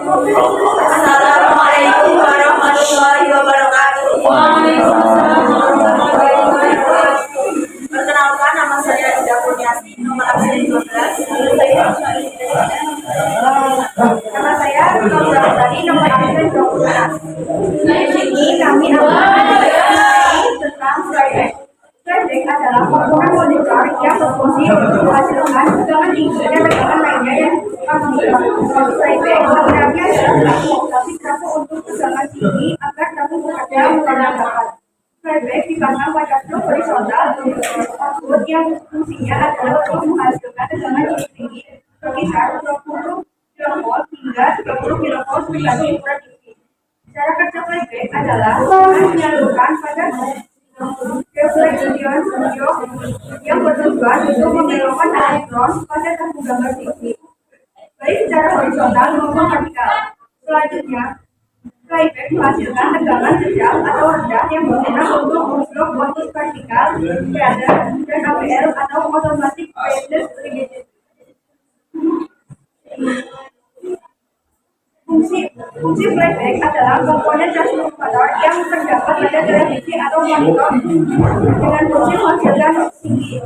Assalamualaikum warahmatullahi wabarakatuh. Waalaikumsalam warahmatullahi wabarakatuh. Perkenalkan, nama saya Ida Kurniasi, nomor absen 12. Nama saya Naura Tadi, nomor absen 12. Di sini kami akan mengenai tentang Friday. Friday adalah komponen molecular yang berfungsi untuk menghasilkan tegangan tinggi dan tegangan lainnya yang Friday sebenarnya adalah tapi satu untuk tegangan tinggi agar kamu bekerja menggunakan. Friday dipasang pada blok horizontal tersebut yang fungsinya adalah untuk menghasilkan tegangan tinggi berkisar 20 kV hingga 30 kV tergantung ukuran tinggi. Cara kerja Friday adalah dengan menyalurkan pada yang bertujuan untuk membelokkan elektron pada tabung gambar tinggi, baik secara horizontal maupun vertikal. Selanjutnya, Friday menghasilkan tegangan sedang atau rendah yang berguna untuk blok motif vertikal, feather, dan APL atau automatic brightness limited. Fungsi playback adalah komponen transformator yang terdapat pada televisi atau monitor dengan fungsi menghasilkan tinggi.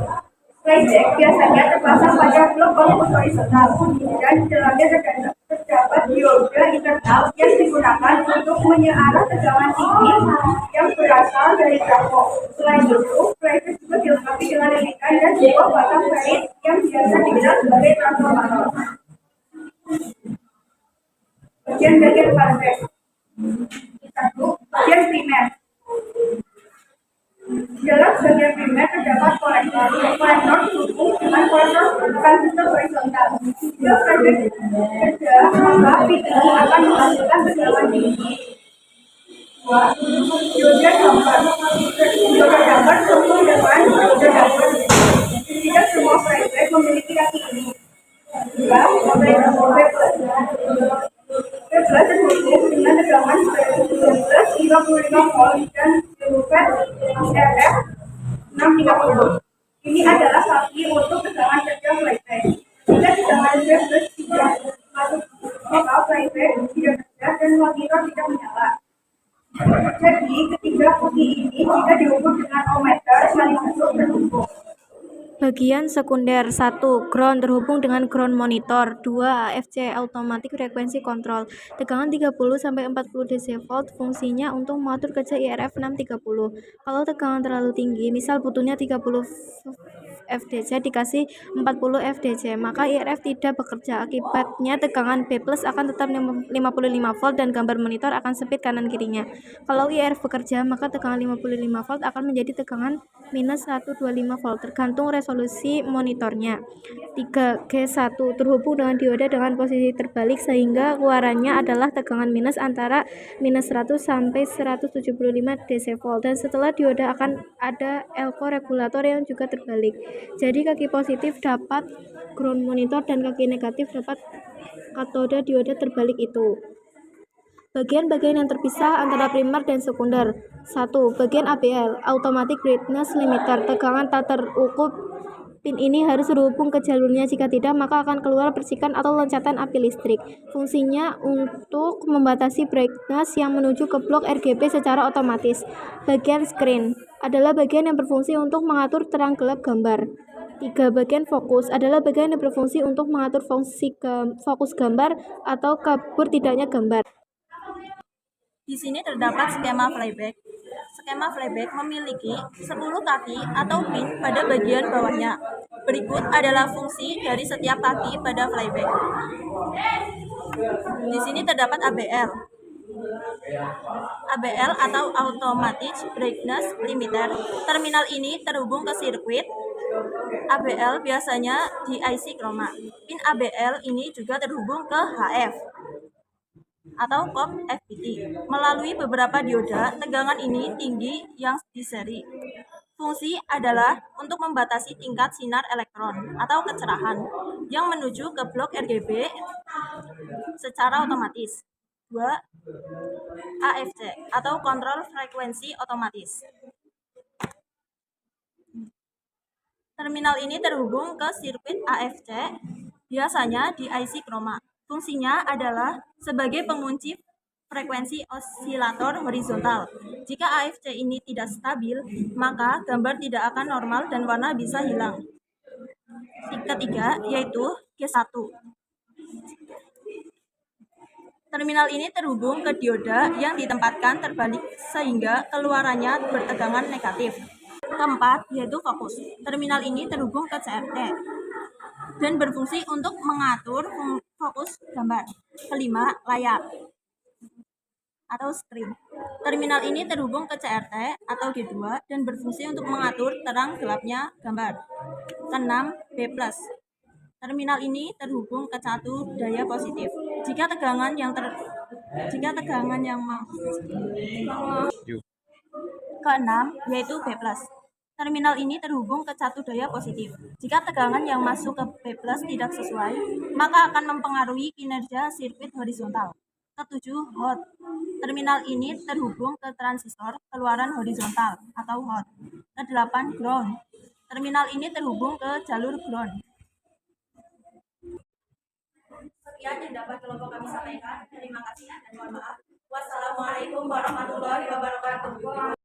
Playback biasanya terpasang pada blok output horizontal dan di dalamnya terdapat dioda internal yang digunakan untuk menyearah tegangan tinggi yang berasal dari trafo. Selain itu, playback juga dilengkapi dengan lilitan dan sebuah batang kait yang biasa dikenal sebagai transformator. Bagian-bagian playback. 1. Bagian primer. Dalam bagian primer terdapat kolektor. Kolektor terhubung dengan kolektor transistor horizontal. Jika playback kerja, maka PTI akan menghasilkan tegangan tinggi. 2. Dioda damper. Dioda damper terhubung dengan dioda damper. Tidak semua playback memiliki kaki ini. 2. Plus terhubung dengan tegangan 25 volt dan FET RF 630. Ini adalah kaki untuk tegangan kerja playback. Jika tegangan plus tidak masuk, maka playback tidak kerja dan monitor tidak menyala. Jadi ketiga kaki ini jika diukur dengan ohmmeter saling terhubung. Bagian sekunder. 1. Ground terhubung dengan ground monitor. 2. AFC automatic frequency control. Tegangan 30-40 dV. Fungsinya untuk mengatur kerja IRF 630. Kalau tegangan terlalu tinggi, misal butuhnya 30 FDC dikasih 40 FDC, maka IRF tidak bekerja. Akibatnya tegangan B+ akan tetap 55 volt dan gambar monitor akan sempit kanan kirinya. Kalau IRF bekerja, maka tegangan 55 volt akan menjadi tegangan minus 125 volt tergantung resolusi monitornya. 3. G1 terhubung dengan dioda dengan posisi terbalik sehingga keluarannya adalah tegangan minus antara minus 100 sampai 175 dV, dan setelah dioda akan ada elko regulator yang juga terbalik. Jadi kaki positif dapat ground monitor dan kaki negatif dapat katoda dioda terbalik itu. Bagian-bagian yang terpisah antara primer dan sekunder. 1. Bagian ABL, Automatic Brightness Limiter. Tegangan tak terukur pin ini harus terhubung ke jalurnya, jika tidak maka akan keluar percikan atau loncatan api listrik. Fungsinya untuk membatasi brightness yang menuju ke blok RGB secara otomatis. Bagian screen adalah bagian yang berfungsi untuk mengatur terang gelap gambar. 3. Bagian fokus adalah bagian yang berfungsi untuk mengatur fokus gambar atau kabur tidaknya gambar. Di sini terdapat skema playback. Skema playback memiliki 10 kaki atau pin pada bagian bawahnya. Berikut adalah fungsi dari setiap kaki pada playback. Di sini terdapat ABL. ABL atau Automatic Brightness Limiter. Terminal ini terhubung ke sirkuit. ABL biasanya di IC chroma. Pin ABL ini juga terhubung ke HF atau COP FPT. Melalui beberapa dioda, tegangan ini tinggi yang diseri. Fungsi adalah untuk membatasi tingkat sinar elektron atau kecerahan yang menuju ke blok RGB secara otomatis. 2. AFC atau kontrol frekuensi otomatis. Terminal ini terhubung ke sirkuit AFC, biasanya di IC chroma. Fungsinya adalah sebagai pengunci frekuensi osilator horizontal. Jika AFC ini tidak stabil, maka gambar tidak akan normal dan warna bisa hilang. Ketiga, yaitu G1. Terminal ini terhubung ke dioda yang ditempatkan terbalik sehingga keluarannya bertegangan negatif. Keempat, yaitu fokus. Terminal ini terhubung ke CRT dan berfungsi untuk mengatur fokus gambar. Kelima, layar atau screen. Terminal ini terhubung ke CRT atau G2 dan berfungsi untuk mengatur terang gelapnya gambar. Keenam, B+. Terminal ini terhubung ke satu daya positif. Jika tegangan yang keenam, yaitu B+. Terminal ini terhubung ke satu daya positif. Jika tegangan yang masuk ke B+ tidak sesuai, maka akan mempengaruhi kinerja sirkuit horizontal. Ketujuh, hot. Terminal ini terhubung ke transistor keluaran horizontal atau hot. Kedelapan, ground. Terminal ini terhubung ke jalur ground. Sekian yang dapat kelompok kami sampaikan. Terima kasih.